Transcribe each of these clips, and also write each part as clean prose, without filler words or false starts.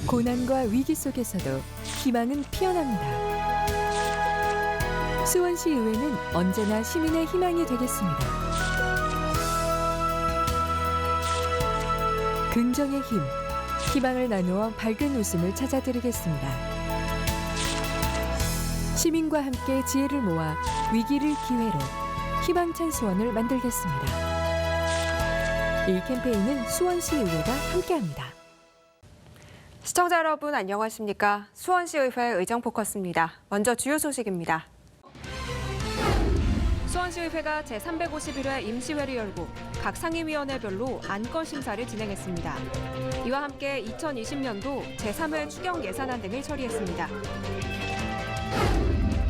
고난과 위기 속에서도 희망은 피어납니다. 수원시 의회는 언제나 시민의 희망이 되겠습니다. 긍정의 힘, 희망을 나누어 밝은 웃음을 찾아드리겠습니다. 시민과 함께 지혜를 모아 위기를 기회로 희망찬 수원을 만들겠습니다. 이 캠페인은 수원시 의회가 함께합니다. 시청자 여러분 안녕하십니까? 수원시의회 의정포커스입니다. 먼저 주요 소식입니다. 수원시의회가 제351회 임시회를 열고 각 상임위원회별로 안건 심사를 진행했습니다. 이와 함께 2020년도 제3회 추경 예산안 등을 처리했습니다.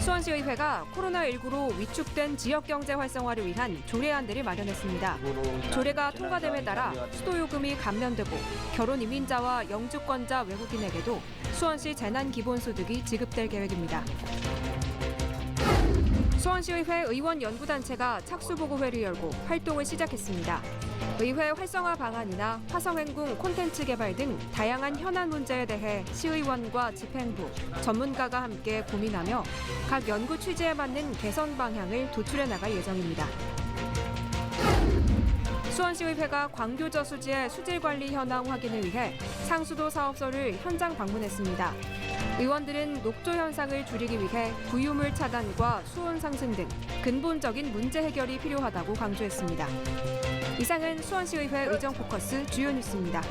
수원시의회가 코로나19로 위축된 지역경제 활성화를 위한 조례안들을 마련했습니다. 조례가 통과됨에 따라 수도요금이 감면되고 결혼 이민자와 영주권자 외국인에게도 수원시 재난기본소득이 지급될 계획입니다. 수원시의회 의원연구단체가 착수보고회를 열고 활동을 시작했습니다. 의회 활성화 방안이나 화성행궁 콘텐츠 개발 등 다양한 현안 문제에 대해 시의원과 집행부, 전문가가 함께 고민하며 각 연구 취지에 맞는 개선 방향을 도출해 나갈 예정입니다. 수원시의회가 광교저수지의 수질관리 현황 확인을 위해 상수도 사업소를 현장 방문했습니다. 의원들은 녹조 현상을 줄이기 위해 부유물 차단과 수온 상승 등 근본적인 문제 해결이 필요하다고 강조했습니다. 이상은 수원시의회 의정포커스 주요 뉴스입니다.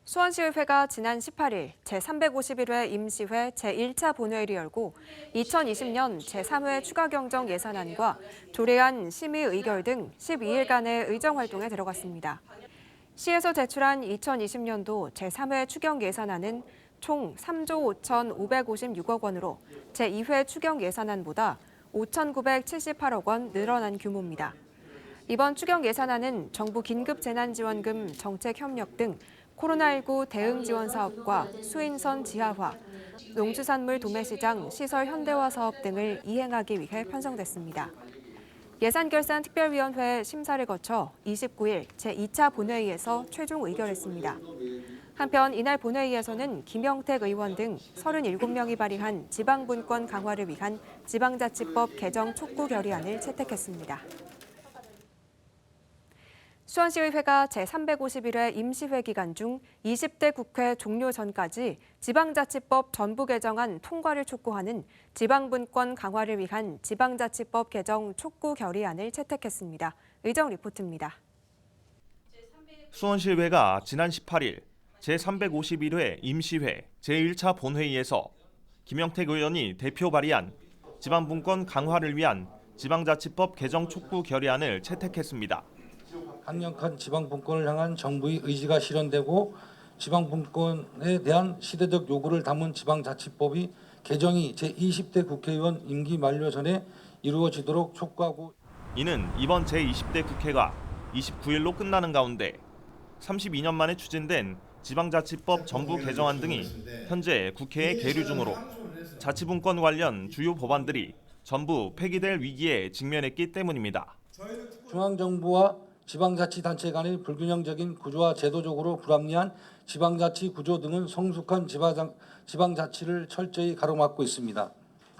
수원시의회가 지난 18일 제351회 임시회 제1차 본회의를 열고 2020년 제3회 추가경정 예산안과 조례안 심의 의결 등 12일간의 의정활동에 들어갔습니다. 시에서 제출한 2020년도 제3회 추경 예산안은 총 3조 5,556억 원으로 제2회 추경 예산안보다 5,978억 원 늘어난 규모입니다. 이번 추경 예산안은 정부 긴급재난지원금 정책협력 등 코로나19 대응 지원 사업과 수인선 지하화, 농수산물 도매시장 시설 현대화 사업 등을 이행하기 위해 편성됐습니다. 예산결산특별위원회 심사를 거쳐 29일 제2차 본회의에서 최종 의결했습니다. 한편 이날 본회의에서는 김영택 의원 등 37명이 발의한 지방분권 강화를 위한 지방자치법 개정 촉구 결의안을 채택했습니다. 수원시의회가 제351회 임시회 기간 중 20대 국회 종료 전까지 지방자치법 전부 개정안 통과를 촉구하는 지방분권 강화를 위한 지방자치법 개정 촉구 결의안을 채택했습니다. 의정 리포트입니다. 수원시의회가 지난 18일 제351회 임시회 제1차 본회의에서 김영택 의원이 대표 발의한 지방분권 강화를 위한 지방자치법 개정 촉구 결의안을 채택했습니다. 강력한 지방분권을 향한 정부의 의지가 실현되고 지방분권에 대한 시대적 요구를 담은 지방자치법이 개정이 제20대 국회의원 임기 만료 전에 이루어지도록 촉구하고 이는 이번 제20대 국회가 29일로 끝나는 가운데 32년 만에 추진된 지방자치법 전부 개정안 등이 현재 국회에 계류 중으로 자치분권 관련 주요 법안들이 전부 폐기될 위기에 직면했기 때문입니다. 중앙정부와 지방자치단체 간의 불균형적인 구조와 제도적으로 불합리한 지방자치 구조 등은 성숙한 지방자치를 철저히 가로막고 있습니다.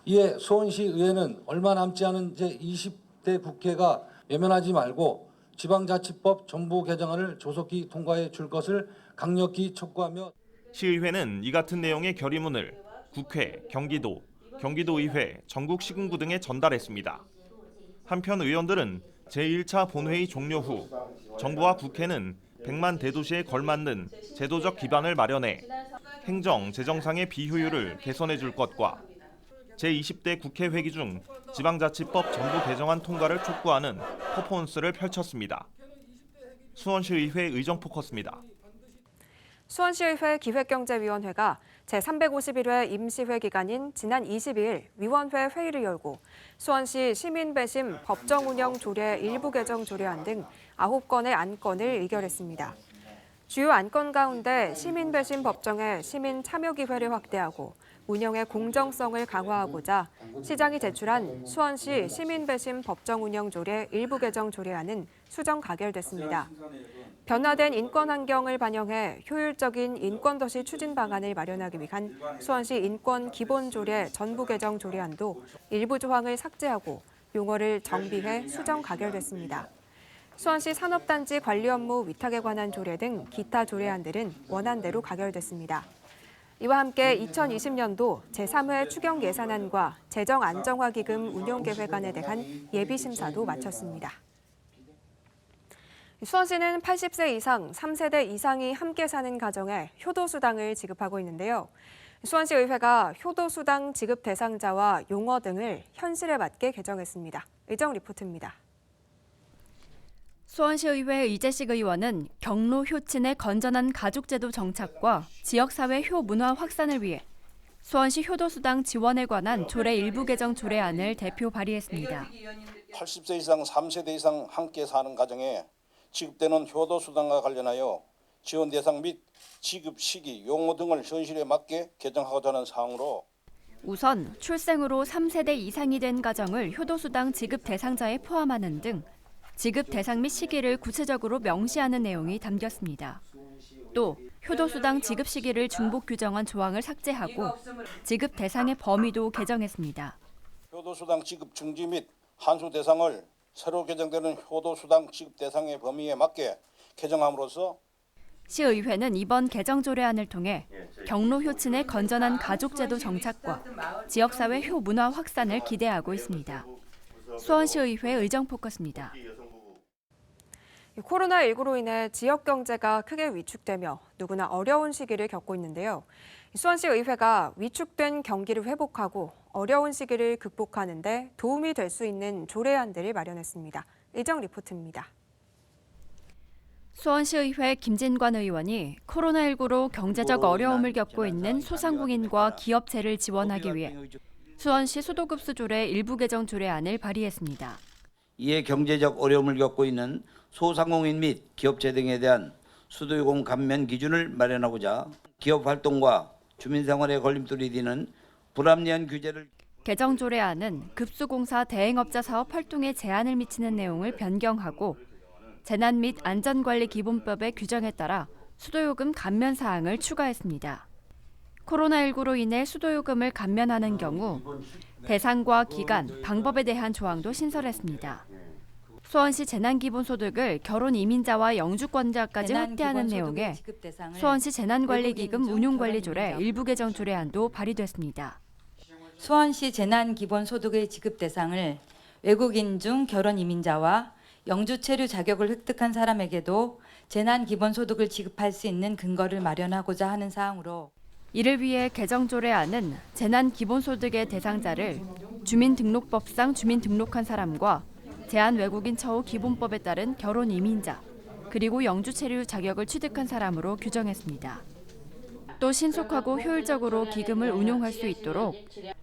이에 수원시의회는 얼마 남지 않은 제20대 국회가 외면하지 말고 지방자치법 전부 개정안을 조속히 통과해 줄 것을 강력히 촉구하며 시의회는 이 같은 내용의 결의문을 국회, 경기도의회, 전국시군구 등에 전달했습니다. 한편 의원들은 제1차 본회의 종료 후 정부와 국회는 100만 대도시에 걸맞는 제도적 기반을 마련해 행정, 재정상의 비효율을 개선해 줄 것과 제20대 국회 회기 중 지방자치법 전부 개정안 통과를 촉구하는 퍼포먼스를 펼쳤습니다. 수원시의회 의정포커스입니다. 수원시의회 기획경제위원회가 제351회 임시회 기간인 지난 22일 위원회 회의를 열고 수원시 시민배심 법정운영 조례 일부 개정 조례안 등 9건의 안건을 의결했습니다. 주요 안건 가운데 시민배심 법정의 시민 참여기회를 확대하고 운영의 공정성을 강화하고자 시장이 제출한 수원시 시민배심 법정운영 조례 일부 개정 조례안은 수정 가결됐습니다. 변화된 인권 환경을 반영해 효율적인 인권도시 추진 방안을 마련하기 위한 수원시 인권기본조례 전부 개정 조례안도 일부 조항을 삭제하고 용어를 정비해 수정 가결됐습니다. 수원시 산업단지 관리 업무 위탁에 관한 조례 등 기타 조례안들은 원안대로 가결됐습니다. 이와 함께 2020년도 제3회 추경 예산안과 재정 안정화 기금 운용 계획안에 대한 예비 심사도 마쳤습니다. 수원시는 80세 이상 3세대 이상이 함께 사는 가정에 효도수당을 지급하고 있는데요. 수원시 의회가 효도수당 지급 대상자와 용어 등을 현실에 맞게 개정했습니다. 의정 리포트입니다. 수원시의회 이재식 의원은 경로 효친의 건전한 가족제도 정착과 지역사회 효문화 확산을 위해 수원시 효도수당 지원에 관한 조례 일부 개정 조례안을 대표 발의했습니다. 80세 이상 3세대 이상 함께 사는 가정에 지급되는 효도수당과 관련하여 지원 대상 및 지급 시기, 용어 등을 현실에 맞게 개정하고자 하는 사항으로 우선 출생으로 3세대 이상이 된 가정을 효도수당 지급 대상자에 포함하는 등 지급 대상 및 시기를 구체적으로 명시하는 내용이 담겼습니다. 또 효도수당 지급 시기를 중복 규정한 조항을 삭제하고 지급 대상의 범위도 개정했습니다. 효도수당 지급 중지 및 환수 대상을 새로 개정되는 효도수당 지급 대상의 범위에 맞게 개정함으로써 시의회는 이번 개정 조례안을 통해 경로 효친의 건전한 가족제도 정착과 지역사회 효문화 확산을 기대하고 있습니다. 수원시의회 의정포커스입니다. 코로나19로 인해 지역 경제가 크게 위축되며 누구나 어려운 시기를 겪고 있는데요. 수원시 의회가 위축된 경기를 회복하고 어려운 시기를 극복하는 데 도움이 될 수 있는 조례안들을 마련했습니다. 의정 리포트입니다. 수원시의회 김진관 의원이 코로나19로 경제적 어려움을 겪고 있는 소상공인과 기업체를 지원하기 위해 수원시 수도급수 조례 일부 개정 조례안을 발의했습니다. 이에 경제적 어려움을 겪고 있는 소상공인 및 기업체 등에 대한 수도요금 감면 기준을 마련하고자 기업 활동과 주민생활에 걸림돌이 되는 불합리한 규제를 개정 조례안은 급수공사 대행업자 사업 활동에 제한을 미치는 내용을 변경하고 재난 및 안전관리 기본법의 규정에 따라 수도요금 감면 사항을 추가했습니다. 코로나19로 인해 수도요금을 감면하는 경우 대상과 기간, 방법에 대한 조항도 신설했습니다. 수원시 재난기본소득을 결혼 이민자와 영주권자까지 확대하는 내용의 수원시 재난관리기금 운용관리조례 일부 개정 조례안도 발의됐습니다. 수원시 재난기본소득의 지급 대상을 외국인 중 결혼 이민자와 영주 체류 자격을 획득한 사람에게도 재난기본소득을 지급할 수 있는 근거를 마련하고자 하는 사항으로 이를 위해 개정 조례안은 재난기본소득의 대상자를 주민등록법상 주민등록한 사람과 제한 외국인 처우 기본법에 따른 결혼 이민자, 그리고 영주 체류 자격을 취득한 사람으로 규정했습니다. 또 신속하고 효율적으로 기금을 운용할 수 있도록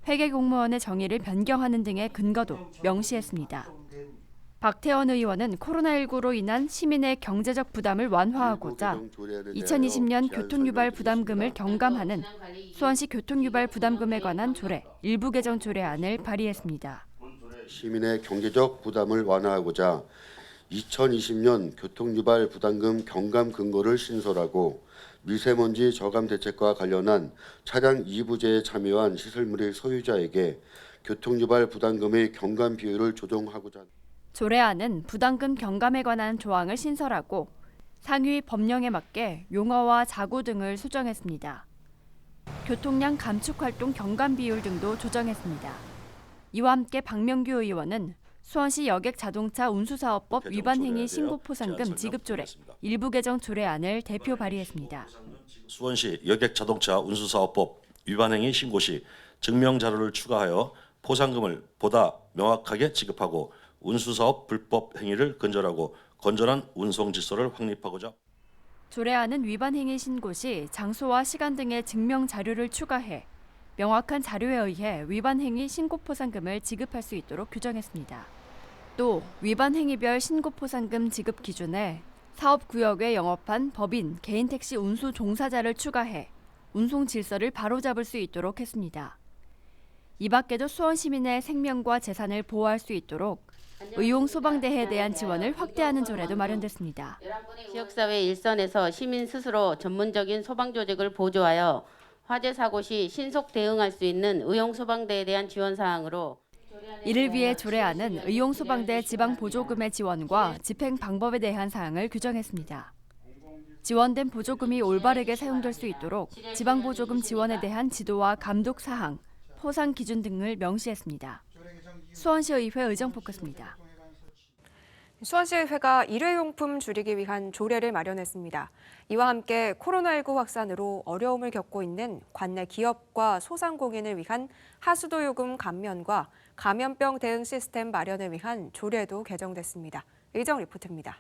회계 공무원의 정의를 변경하는 등의 근거도 명시했습니다. 박태원 의원은 코로나19로 인한 시민의 경제적 부담을 완화하고자 2020년 교통유발 부담금을 경감하는 수원시 교통유발 부담금에 관한 조례 일부 개정 조례안을 발의했습니다. 시민의 경제적 부담을 완화하고자 2020년 교통유발 부담금 경감 근거를 신설하고 미세먼지 저감 대책과 관련한 차량 이부제에 참여한 시설물의 소유자에게 교통유발 부담금의 경감 비율을 조정하고자 조례안은 부담금 경감에 관한 조항을 신설하고 상위 법령에 맞게 용어와 자구 등을 수정했습니다. 교통량 감축 활동 경감 비율 등도 조정했습니다. 이와 함께 박명규 의원은 수원시 여객 자동차 운수사업법 위반 행위 신고 포상금 지급 조례 일부 개정 조례안을 대표 발의했습니다. 수원시 여객 자동차 운수사업법 위반 행위 신고 시 증명 자료를 추가하여 포상금을 보다 명확하게 지급하고 운수사업 불법 행위를 근절하고 건전한 운송 질서를 확립하고자 조례안은 위반 행위 신고 시 장소와 시간 등의 증명 자료를 추가해 명확한 자료에 의해 위반 행위 신고 포상금을 지급할 수 있도록 규정했습니다. 또 위반 행위별 신고 포상금 지급 기준에 사업구역에 영업한 법인, 개인 택시 운수 종사자를 추가해 운송 질서를 바로잡을 수 있도록 했습니다. 이 밖에도 수원 시민의 생명과 재산을 보호할 수 있도록 의용 소방대에 대한 지원을 확대하는 조례도 마련됐습니다. 지역사회 일선에서 시민 스스로 전문적인 소방 조직을 보조하여 화재 사고 시 신속 대응할 수 있는 의용 소방대에 대한 지원 사항으로 이를 위해 조례안은 의용 소방대 지방 보조금의 지원과 집행 방법에 대한 사항을 규정했습니다. 지원된 보조금이 올바르게 사용될 수 있도록 지방 보조금 지원에 대한 지도와 감독 사항, 포상 기준 등을 명시했습니다. 수원시의회 의정포크스입니다. 수원시의회가 일회용품 줄이기 위한 조례를 마련했습니다. 이와 함께 코로나19 확산으로 어려움을 겪고 있는 관내 기업과 소상공인을 위한 하수도 요금 감면과 감염병 대응 시스템 마련을 위한 조례도 개정됐습니다. 의정 리포트입니다.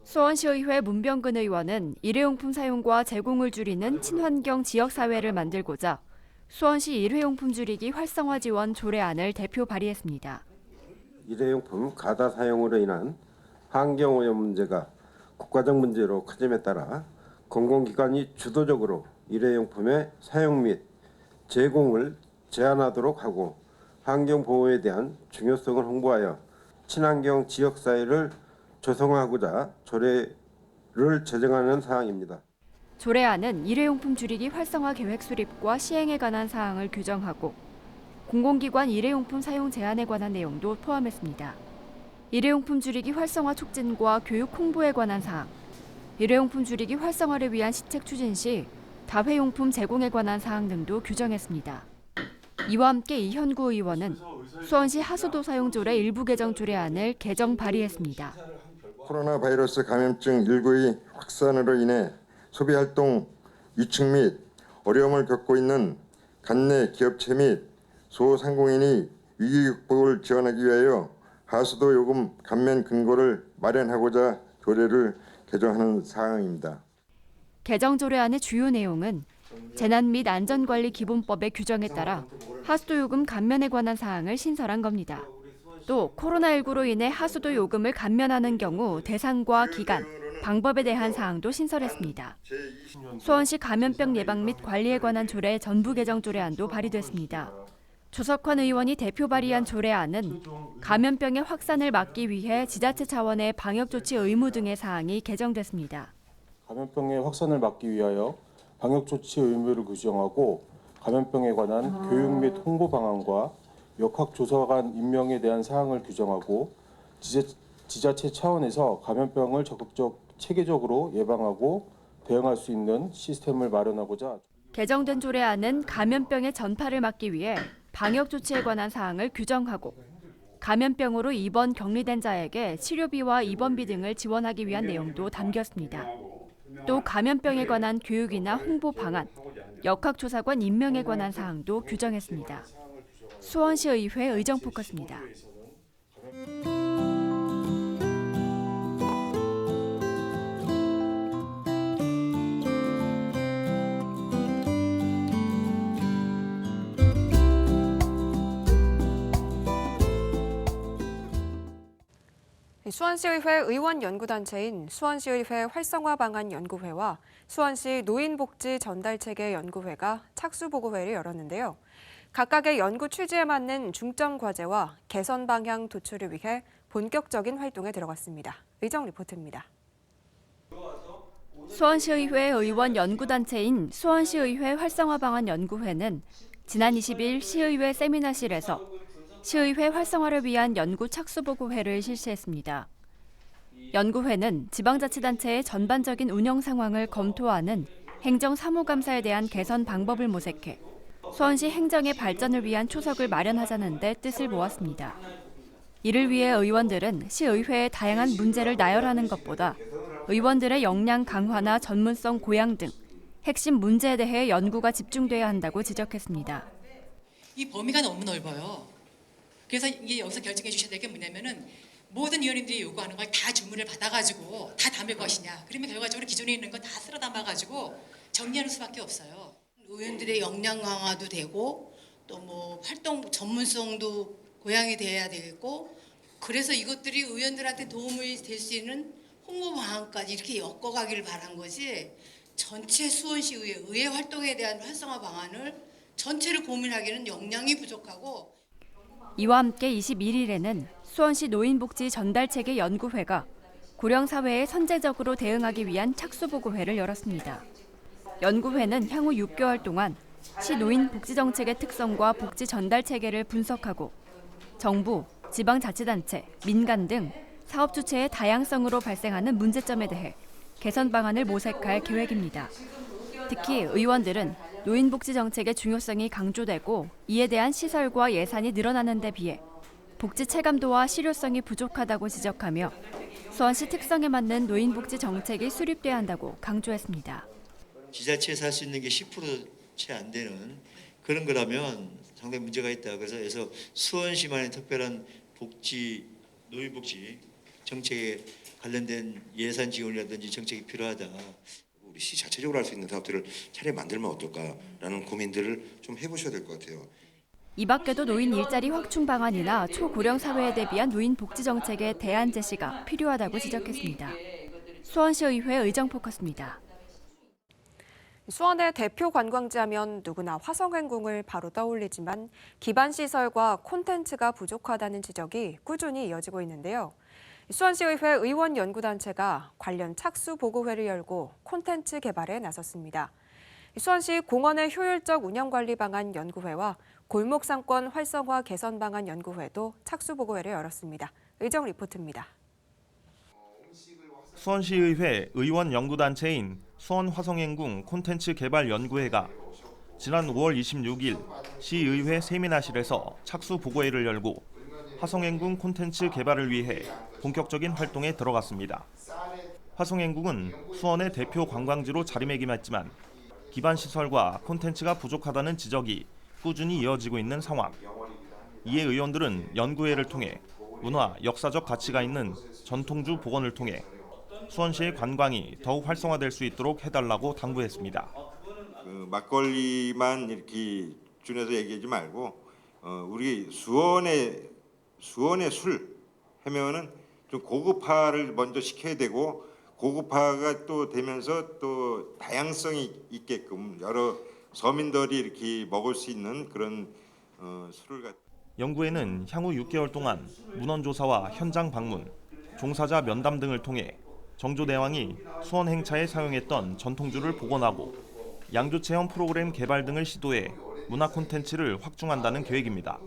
수원시의회 문병근 의원은 일회용품 사용과 제공을 줄이는 친환경 지역사회를 만들고자 수원시 일회용품 줄이기 활성화 지원 조례안을 대표 발의했습니다. 일회용품 가다 사용으로 인한 환경오염 문제가 국가적 문제로 커짐에 따라 공공기관이 주도적으로 일회용품의 사용 및 제공을 제한하도록 하고 환경보호에 대한 중요성을 홍보하여 친환경 지역사회를 조성하고자 조례를 제정하는 사항입니다. 조례안은 일회용품 줄이기 활성화 계획 수립과 시행에 관한 사항을 규정하고 공공기관 일회용품 사용 제한에 관한 내용도 포함했습니다. 일회용품 줄이기 활성화 촉진과 교육 홍보에 관한 사항, 일회용품 줄이기 활성화를 위한 시책 추진 시 다회용품 제공에 관한 사항 등도 규정했습니다. 이와 함께 이현구 의원은 수원시 하수도 사용조례 일부 개정 조례안을 개정 발의했습니다. 코로나 바이러스 감염증 19의 확산으로 인해 소비활동 위축 및 어려움을 겪고 있는 관내 기업체 및 소상공인이 위기 극복을 지원하기 위하여 하수도 요금 감면 근거를 마련하고자 조례를 개정하는 사항입니다. 개정 조례안의 주요 내용은 재난 및 안전관리 기본법의 규정에 따라 하수도 요금 감면에 관한 사항을 신설한 겁니다. 또 코로나19로 인해 하수도 요금을 감면하는 경우 대상과 기간, 방법에 대한 사항도 신설했습니다. 수원시 감염병 예방 및 관리에 관한 조례 전부 개정 조례안도 발의됐습니다. 조석환 의원이 대표 발의한 조례안은 감염병의 확산을 막기 위해 지자체 차원의 방역조치 의무 등의 사항이 개정됐습니다. 감염병의 확산을 막기 위하여 방역조치 의무를 규정하고 감염병에 관한 교육 및 홍보 방안과 역학조사관 임명에 대한 사항을 규정하고 지자체 차원에서 감염병을 적극적 체계적으로 예방하고 대응할 수 있는 시스템을 마련하고자 개정된 조례안은 감염병의 전파를 막기 위해 방역 조치에 관한 사항을 규정하고 감염병으로 입원 격리된 자에게 치료비와 입원비 등을 지원하기 위한 내용도 담겼습니다. 또 감염병에 관한 교육이나 홍보 방안, 역학조사관 임명에 관한 사항도 규정했습니다. 수원시의회 의정포커스입니다. 수원시의회 의원연구단체인 수원시의회 활성화방안연구회와 수원시 노인복지전달체계연구회가 착수보고회를 열었는데요. 각각의 연구 취지에 맞는 중점 과제와 개선 방향 도출을 위해 본격적인 활동에 들어갔습니다. 의정 리포트입니다. 수원시의회 의원연구단체인 수원시의회 활성화방안연구회는 지난 20일 시의회 세미나실에서 시의회 활성화를 위한 연구 착수보고회를 실시했습니다. 연구회는 지방자치단체의 전반적인 운영 상황을 검토하는 행정사무감사에 대한 개선 방법을 모색해 수원시 행정의 발전을 위한 초석을 마련하자는 데 뜻을 모았습니다. 이를 위해 의원들은 시의회의 다양한 문제를 나열하는 것보다 의원들의 역량 강화나 전문성 고양 등 핵심 문제에 대해 연구가 집중돼야 한다고 지적했습니다. 이 범위가 너무 넓어요. 그래서 이게 여기서 결정해 주셔야 될 게 뭐냐면은 모든 의원님들이 요구하는 걸 다 주문을 받아가지고 다 담을 것이냐. 그러면 결과적으로 기존에 있는 거 다 쓸어 담아가지고 정리하는 수밖에 없어요. 의원들의 역량 강화도 되고 또 뭐 활동 전문성도 고양이 돼야 되겠고 그래서 이것들이 의원들한테 도움이 될 수 있는 홍보 방안까지 이렇게 엮어가기를 바란 거지 전체 수원시 의회 활동에 대한 활성화 방안을 전체를 고민하기는 역량이 부족하고 이와 함께 21일에는 수원시 노인복지 전달체계 연구회가 고령 사회에 선제적으로 대응하기 위한 착수보고회를 열었습니다. 연구회는 향후 6개월 동안 시 노인 복지 정책의 특성과 복지 전달 체계를 분석하고 정부, 지방자치단체, 민간 등 사업 주체의 다양성으로 발생하는 문제점에 대해 개선 방안을 모색할 계획입니다. 특히 의원들은 노인복지 정책의 중요성이 강조되고 이에 대한 시설과 예산이 늘어나는 데 비해 복지 체감도와 실효성이 부족하다고 지적하며 수원시 특성에 맞는 노인복지 정책이 수립돼야 한다고 강조했습니다. 지자체에서 할 수 있는 게 10%채 안 되는 그런 거라면 상당히 문제가 있다. 그래서 수원시만의 특별한 복지, 노인복지 정책에 관련된 예산 지원이라든지 정책이 필요하다. 우리 시 자체적으로 할 수 있는 사업들을 차라리 만들면 어떨까라는 고민들을 좀 해보셔야 될 것 같아요. 이 밖에도 노인 일자리 확충 방안이나 초고령 사회에 대비한 노인 복지 정책의 대안 제시가 필요하다고 지적했습니다. 수원시의회 의정포커스입니다. 수원의 대표 관광지 하면 누구나 화성행궁을 바로 떠올리지만 기반시설과 콘텐츠가 부족하다는 지적이 꾸준히 이어지고 있는데요. 수원시의회 의원연구단체가 관련 착수보고회를 열고 콘텐츠 개발에 나섰습니다. 수원시 공원의 효율적 운영관리 방안 연구회와 골목상권 활성화 개선 방안 연구회도 착수보고회를 열었습니다. 의정 리포트입니다. 수원시의회 의원연구단체인 수원화성행궁 콘텐츠 개발 연구회가 지난 5월 26일 시의회 세미나실에서 착수보고회를 열고 화성행궁 콘텐츠 개발을 위해 본격적인 활동에 들어갔습니다. 화성행궁은 수원의 대표 관광지로 자리매김했지만 기반 시설과 콘텐츠가 부족하다는 지적이 꾸준히 이어지고 있는 상황. 이에 의원들은 연구회를 통해 문화, 역사적 가치가 있는 전통주 복원을 통해 수원시의 관광이 더욱 활성화될 수 있도록 해달라고 당부했습니다. 막걸리만 이렇게 준해서 얘기하지 말고 우리 수원의 술 하면은 좀 고급화를 먼저 시켜야 되고 고급화가 또 되면서 또 다양성이 있게끔 여러 서민들이 이렇게 먹을 수 있는 그런 술을 연구회는 향후 6개월 동안 문헌조사와 현장 방문, 종사자 면담 등을 통해 정조대왕이 수원 행차에 사용했던 전통주를 복원하고 양조체험 프로그램 개발 등을 시도해 문화 콘텐츠를 확충한다는 계획입니다.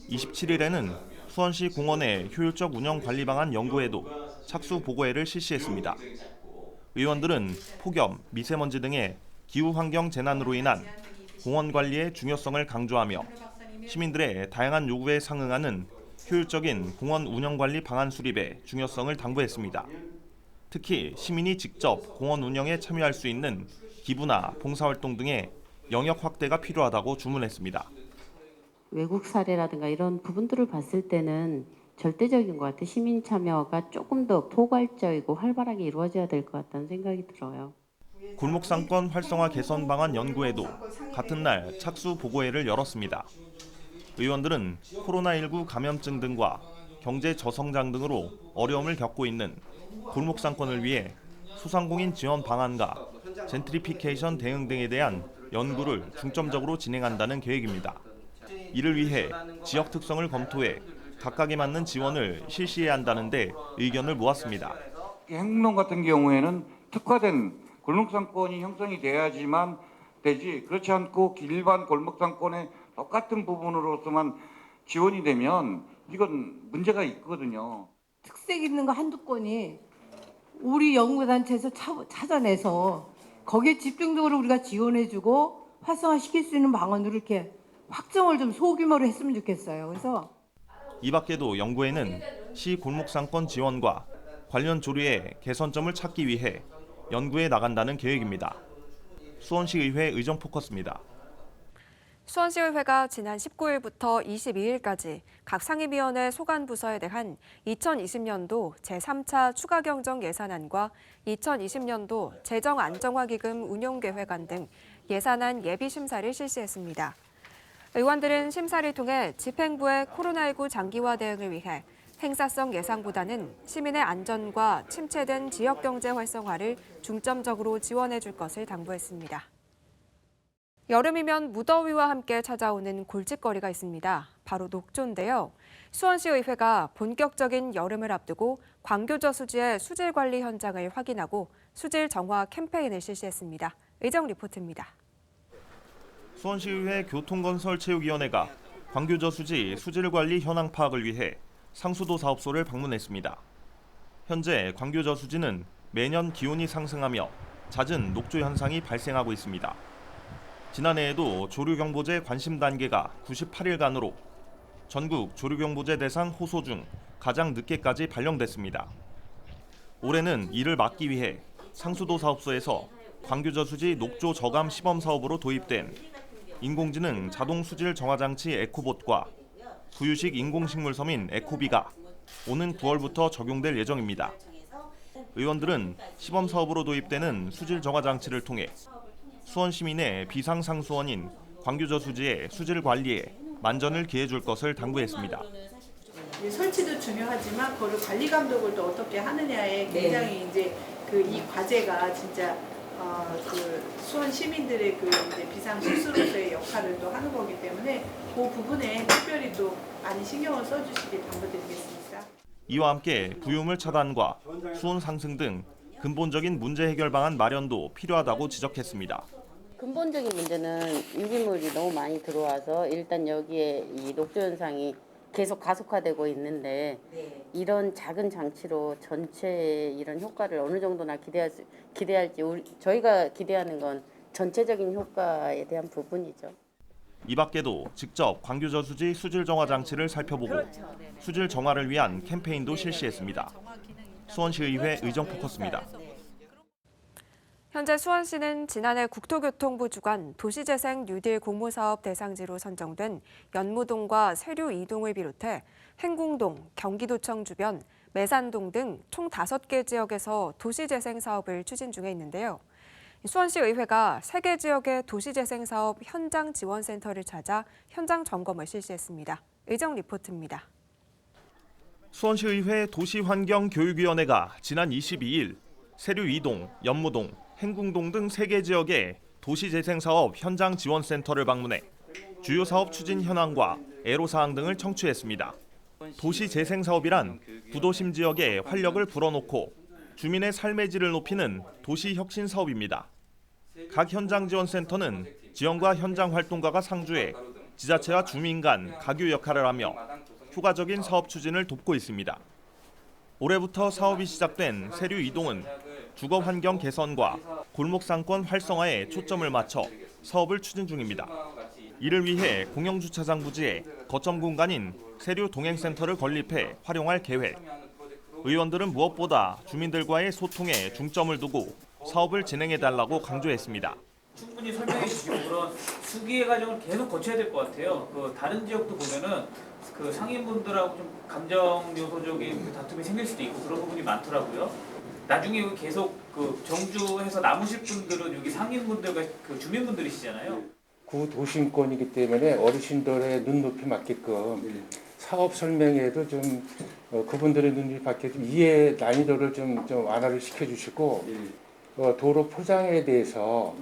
27일에는 수원시 공원의 효율적 운영 관리 방안 연구회도 착수 보고회를 실시했습니다. 의원들은 폭염, 미세먼지 등의 기후 환경 재난으로 인한 공원 관리의 중요성을 강조하며 시민들의 다양한 요구에 상응하는 효율적인 공원 운영 관리 방안 수립의 중요성을 당부했습니다. 특히 시민이 직접 공원 운영에 참여할 수 있는 기부나 봉사활동 등의 영역 확대가 필요하다고 주문했습니다. 외국 사례라든가 이런 부분들을 봤을 때는 절대적인 것 같아요. 시민 참여가 조금 더 포괄적이고 활발하게 이루어져야 될 것 같다는 생각이 들어요. 골목상권 활성화 개선 방안 연구회도 같은 날 착수 보고회를 열었습니다. 의원들은 코로나19 감염증 등과 경제 저성장 등으로 어려움을 겪고 있는 골목상권을 위해 소상공인 지원 방안과 젠트리피케이션 대응 등에 대한 연구를 중점적으로 진행한다는 계획입니다. 이를 위해 지역 특성을 검토해 각각에 맞는 지원을 실시해야 한다는데 의견을 모았습니다. 행궁동 같은 경우에는 특화된 골목상권이 형성이 돼야지만 되지, 그렇지 않고 일반 골목상권의 똑같은 부분으로서만 지원이 되면 이건 문제가 있거든요. 특색 있는 거 한두 건이 우리 연구단체에서 찾아내서 거기에 집중적으로 우리가 지원해주고 활성화시킬 수 있는 방안으로 이렇게 확정을 좀 소규모로 했으면 좋겠어요. 그래서 이 밖에도 연구회는 시 골목상권 지원과 관련 조례의 개선점을 찾기 위해 연구에 나간다는 계획입니다. 수원시의회 의정포커스입니다. 수원시의회가 지난 19일부터 22일까지 각 상임위원회 소관부서에 대한 2020년도 제3차 추가경정 예산안과 2020년도 재정안정화기금 운용계획안 등 예산안 예비심사를 실시했습니다. 의원들은 심사를 통해 집행부의 코로나19 장기화 대응을 위해 행사성 예산보다는 시민의 안전과 침체된 지역경제 활성화를 중점적으로 지원해 줄 것을 당부했습니다. 여름이면 무더위와 함께 찾아오는 골칫거리가 있습니다. 바로 녹조인데요. 수원시의회가 본격적인 여름을 앞두고 광교저수지의 수질 관리 현장을 확인하고 수질 정화 캠페인을 실시했습니다. 의정 리포트입니다. 수원시의회 교통건설체육위원회가 광교저수지 수질 관리 현황 파악을 위해 상수도 사업소를 방문했습니다. 현재 광교저수지는 매년 기온이 상승하며 잦은 녹조 현상이 발생하고 있습니다. 지난해에도 조류경보제 관심 단계가 98일간으로 전국 조류경보제 대상 호소 중 가장 늦게까지 발령됐습니다. 올해는 이를 막기 위해 상수도 사업소에서 광교저수지 녹조 저감 시범 사업으로 도입된 인공지능 자동 수질 정화 장치 에코봇과 구유식 인공식물섬인 에코비가 오는 9월부터 적용될 예정입니다. 의원들은 시범 사업으로 도입되는 수질 정화 장치를 통해 수원 시민의 비상상수원인 광교저수지의 수질 관리에 만전을 기해 줄 것을 당부했습니다. 설치도 중요하지만 그걸 관리 감독을 또 어떻게 하느냐에 굉장히 이제 이 과제가 진짜 수원 시민들의 이제 비상 실수로서의 역할을 또 하는 거기 때문에 그 부분에 특별히 또 많이 신경을 써주시길 당부드리겠습니다. 이와 함께 부유물 차단과 수온 상승 등 근본적인 문제 해결 방안 마련도 필요하다고 지적했습니다. 근본적인 문제는 유기물이 너무 많이 들어와서 일단 여기에 이 녹조 현상이 계속 가속화되고 있는데 이런 작은 장치로 전체의 이런 효과를 어느 정도나 기대할지 저희가 기대하는 건 전체적인 효과에 대한 부분이죠. 이 밖에도 직접 광교저수지 수질 정화 장치를 살펴보고 수질 정화를 위한 캠페인도 실시했습니다. 수원시의회 의정 포커스입니다. 현재 수원시는 지난해 국토교통부 주관 도시재생 뉴딜 공모사업 대상지로 선정된 연무동과 세류 2동을 비롯해 행궁동, 경기도청 주변, 매산동 등 총 5개 지역에서 도시재생 사업을 추진 중에 있는데요. 수원시의회가 3개 지역의 도시재생 사업 현장 지원센터를 찾아 현장 점검을 실시했습니다. 의정 리포트입니다. 수원시의회 도시환경교육위원회가 지난 22일 세류 2동, 연무동, 행궁동 등 3개 지역의 도시재생사업 현장 지원센터를 방문해 주요 사업 추진 현황과 애로사항 등을 청취했습니다. 도시재생사업이란 구도심 지역에 활력을 불어넣고 주민의 삶의 질을 높이는 도시혁신 사업입니다. 각 현장 지원센터는 지원과 현장 활동가가 상주해 지자체와 주민 간 가교 역할을 하며 효과적인 사업 추진을 돕고 있습니다. 올해부터 사업이 시작된 세류 2동은 주거 환경 개선과 골목 상권 활성화에 초점을 맞춰 사업을 추진 중입니다. 이를 위해 공영주차장 부지에 거점 공간인 세류 동행센터를 건립해 활용할 계획. 의원들은 무엇보다 주민들과의 소통에 중점을 두고 사업을 진행해달라고 강조했습니다. 충분히 설명해 주시고 그런 수기의 과정을 계속 거쳐야 될 것 같아요. 다른 지역도 보면은 상인분들하고 좀 감정 요소적인 다툼이 생길 수도 있고 그런 부분이 많더라고요. 나중에 여기 계속 정주해서 남으실 분들은 여기 상인분들과 주민분들이시잖아요. 구도심권이기 때문에 어르신들의 눈높이 맞게끔 사업 설명에도 좀 그분들의 눈높이 맞게 좀 이해 난이도를 좀 완화를 시켜주시고 도로 포장에 대해서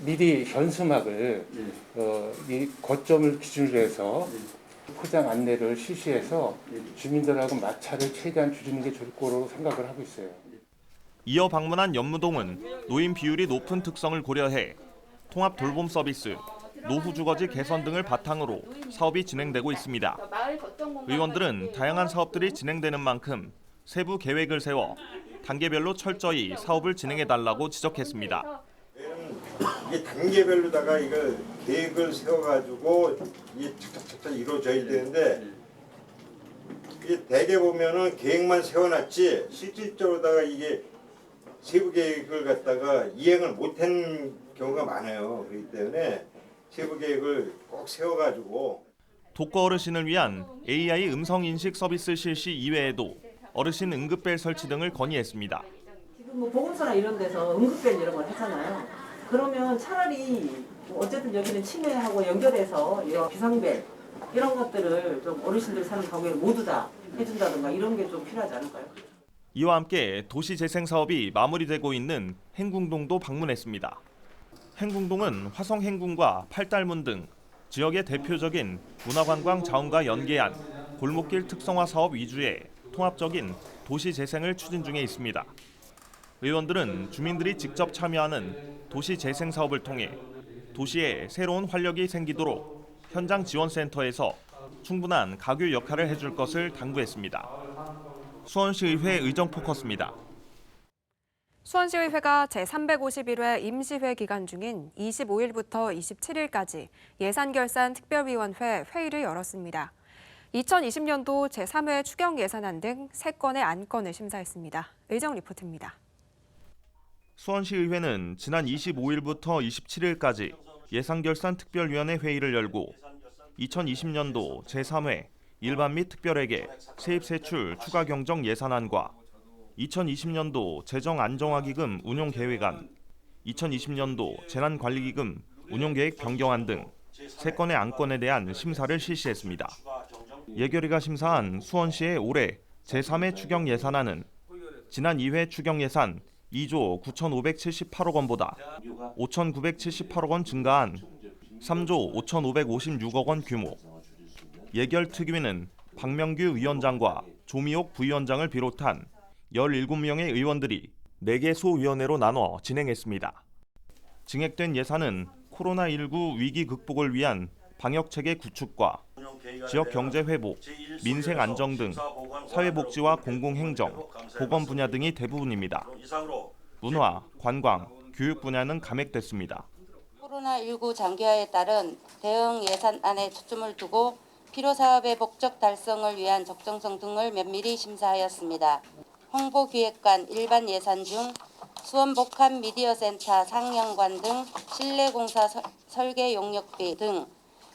미리 현수막을 이 거점을 기준으로 해서 포장 안내를 실시해서 주민들하고 마찰을 최대한 줄이는 게 좋을 거로 생각을 하고 있어요. 이어 방문한 연무동은 노인 비율이 높은 특성을 고려해 통합 돌봄 서비스, 노후 주거지 개선 등을 바탕으로 사업이 진행되고 있습니다. 의원들은 다양한 사업들이 진행되는 만큼 세부 계획을 세워 단계별로 철저히 사업을 진행해달라고 지적했습니다. 이게 단계별로다가 이걸 계획을 세워가지고 이게 착착착착 이루어져야 되는데 이게 대개 보면은 계획만 세워놨지 실질적으로다가 이게 세부 계획을 갖다가 이행을 못한 경우가 많아요. 그렇기 때문에 세부 계획을 꼭 세워가지고 독거 어르신을 위한 AI 음성 인식 서비스 실시 이외에도 어르신 응급벨 설치 등을 건의했습니다. 지금 보건소나 이런 데서 응급벨 이런 걸 하잖아요. 그러면 차라리 어쨌든 여기는 치매하고 연결해서 이런 비상벨 이런 것들을 좀 어르신들 사는 가구에 모두 다 해준다든가 이런 게 좀 필요하지 않을까요? 이와 함께 도시재생 사업이 마무리되고 있는 행궁동도 방문했습니다. 행궁동은 화성행궁과 팔달문 등 지역의 대표적인 문화관광 자원과 연계한 골목길 특성화 사업 위주의 통합적인 도시 재생을 추진 중에 있습니다. 의원들은 주민들이 직접 참여하는 도시 재생 사업을 통해 도시에 새로운 활력이 생기도록 현장 지원센터에서 충분한 가교 역할을 해줄 것을 당부했습니다. 수원시의회 의정포커스입니다. 수원시의회가 제351회 임시회 기간 중인 25일부터 27일까지 예산결산 특별위원회 회의를 열었습니다. 2020년도 제3회 추경 예산안 등 3건의 안건을 심사했습니다. 의정 리포트입니다. 수원시의회는 지난 25일부터 27일까지 예산결산 특별위원회 회의를 열고 2020년도 제3회 일반 및 특별회계 세입세출 추가 경정 예산안과 2020년도 재정안정화기금 운용계획안, 2020년도 재난관리기금 운용계획 변경안 등 3건의 안건에 대한 심사를 실시했습니다. 예결위가 심사한 수원시의 올해 제3회 추경 예산안은 지난 2회 추경 예산 2조 9,578억 원보다 5,978억 원 증가한 3조 5,556억 원 규모. 예결특위는 박명규 위원장과 조미옥 부위원장을 비롯한 17명의 의원들이 4개 소위원회로 나눠 진행했습니다. 증액된 예산은 코로나19 위기 극복을 위한 방역체계 구축과 지역 경제 회복, 민생 안정 등 사회복지와 공공행정, 보건 분야 등이 대부분입니다. 문화, 관광, 교육 분야는 감액됐습니다. 코로나19 장기화에 따른 대응 예산안에 초점을 두고 필요사업의 목적 달성을 위한 적정성 등을 면밀히 심사하였습니다. 홍보기획관 일반 예산 중 수원복합미디어센터 상영관 등 실내공사 설계 용역비 등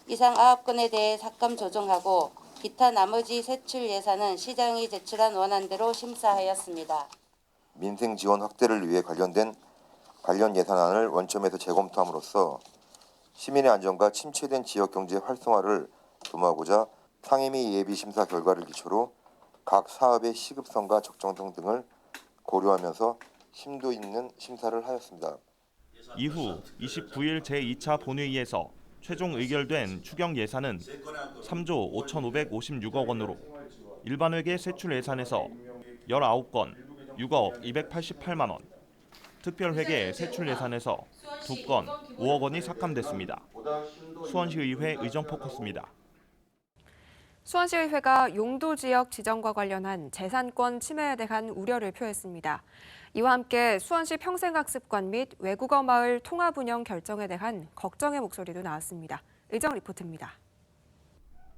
이상 9건에 대해 삭감 조정하고 기타 나머지 세출 예산은 시장이 제출한 원안대로 심사하였습니다. 민생 지원 확대를 위해 관련 예산안을 원점에서 재검토함으로써 시민의 안전과 침체된 지역 경제 활성화를 도모하고자 상임위 예비 심사 결과를 기초로 각 사업의 시급성과 적정성 등을 고려하면서 심도 있는 심사를 하였습니다. 이후 29일 제2차 본회의에서 최종 의결된 추경 예산은 3조 5,556억 원으로 일반회계 세출 예산에서 19건 6억 288만 원, 특별회계 세출 예산에서 2건 5억 원이 삭감됐습니다. 수원시의회 의정포커스입니다. 수원시의회가 용도 지역 지정과 관련한 재산권 침해에 대한 우려를 표했습니다. 이와 함께 수원시 평생학습관 및 외국어 마을 통합 운영 결정에 대한 걱정의 목소리도 나왔습니다. 의정 리포트입니다.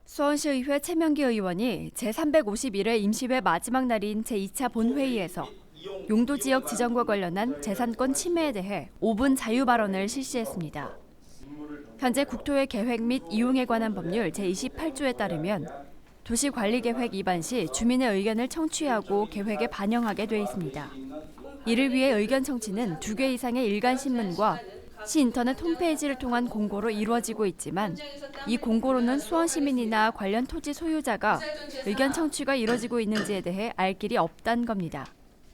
수원시의회 최명기 의원이 제351회 임시회 마지막 날인 제2차 본회의에서 용도 지역 지정과 관련한 재산권 침해에 대해 5분 자유 발언을 실시했습니다. 현재 국토의 계획 및 이용에 관한 법률 제28조에 따르면 도시관리계획 입안 시 주민의 의견을 청취하고 계획에 반영하게 돼 있습니다. 이를 위해 의견 청취는 2개 이상의 일간신문과 시 인터넷 홈페이지를 통한 공고로 이루어지고 있지만 이 공고로는 수원시민이나 관련 토지 소유자가 의견 청취가 이루어지고 있는지에 대해 알 길이 없다는 겁니다.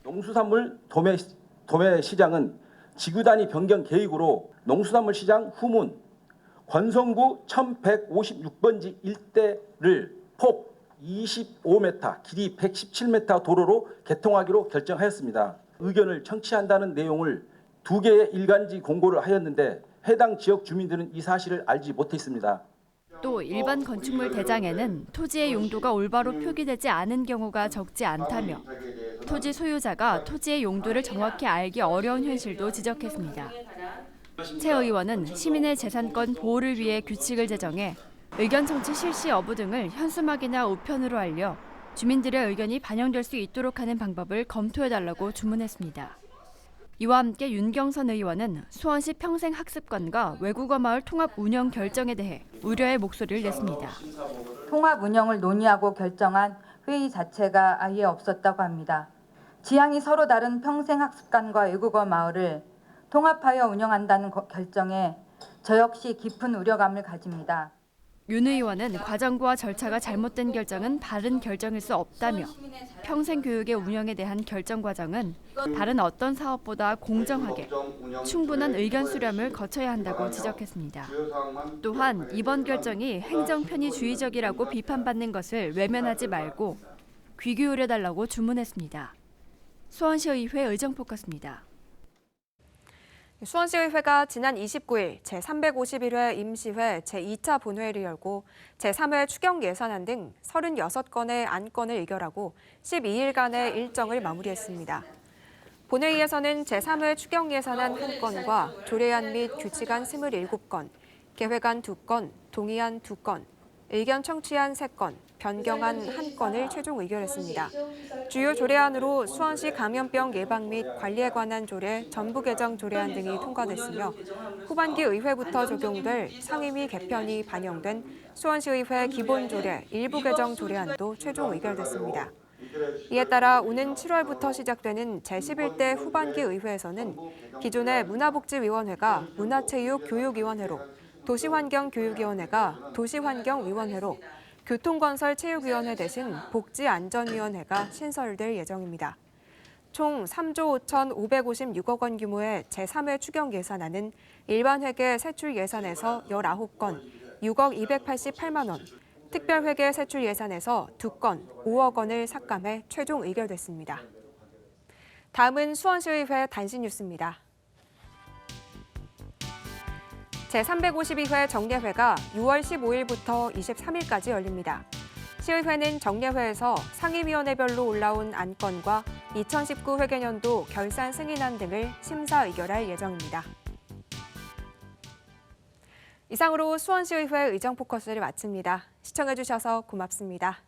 농수산물 도매 시장은 지구 단위 변경 계획으로 농수산물 시장 후문 권성구 1156번지 일대를 폭 25m, 길이 117m 도로로 개통하기로 결정하였습니다. 의견을 청취한다는 내용을 2개의 일간지 공고를 하였는데 해당 지역 주민들은 이 사실을 알지 못했습니다. 또 일반 건축물 대장에는 토지의 용도가 올바로 표기되지 않은 경우가 적지 않다며 토지 소유자가 토지의 용도를 정확히 알기 어려운 현실도 지적했습니다. 최 의원은 시민의 재산권 보호를 위해 규칙을 제정해 의견 청취 실시 여부 등을 현수막이나 우편으로 알려 주민들의 의견이 반영될 수 있도록 하는 방법을 검토해달라고 주문했습니다. 이와 함께 윤경선 의원은 수원시 평생학습관과 외국어 마을 통합 운영 결정에 대해 우려의 목소리를 냈습니다. 통합 운영을 논의하고 결정한 회의 자체가 아예 없었다고 합니다. 지향이 서로 다른 평생학습관과 외국어 마을을 통합하여 운영한다는 결정에 저 역시 깊은 우려감을 가집니다. 윤 의원은 과정과 절차가 잘못된 결정은 바른 결정일 수 없다며 평생 교육의 운영에 대한 결정 과정은 다른 어떤 사업보다 공정하게 충분한 의견 수렴을 거쳐야 한다고 지적했습니다. 또한 이번 결정이 행정 편의주의적이라고 비판받는 것을 외면하지 말고 귀 기울여달라고 주문했습니다. 수원시의회 의정포커스입니다. 수원시의회가 지난 29일 제351회 임시회 제2차 본회의를 열고 제3회 추경 예산안 등 36건의 안건을 의결하고 12일간의 일정을 마무리했습니다. 본회의에서는 제3회 추경 예산안 1건과 조례안 및 규칙안 27건, 계획안 2건, 동의안 2건, 의견 청취안 3건, 변경안 1건을 최종 의결했습니다. 주요 조례안으로 수원시 감염병 예방 및 관리에 관한 조례, 전부 개정 조례안 등이 통과됐으며 후반기 의회부터 적용될 상임위 개편이 반영된 수원시의회 기본조례 일부 개정 조례안도 최종 의결됐습니다. 이에 따라 오는 7월부터 시작되는 제11대 후반기 의회에서는 기존의 문화복지위원회가 문화체육교육위원회로, 도시환경교육위원회가 도시환경위원회로, 교통건설체육위원회 대신 복지안전위원회가 신설될 예정입니다. 총 3조 5,556억 원 규모의 제3회 추경 예산안은 일반회계 세출 예산에서 19건, 6억 288만 원, 특별회계 세출 예산에서 2건, 5억 원을 삭감해 최종 의결됐습니다. 다음은 수원시의회 단신 뉴스입니다. 제352회 정례회가 6월 15일부터 23일까지 열립니다. 시의회는 정례회에서 상임위원회별로 올라온 안건과 2019 회계년도 결산 승인안 등을 심사 의결할 예정입니다. 이상으로 수원시의회 의정포커스를 마칩니다. 시청해주셔서 고맙습니다.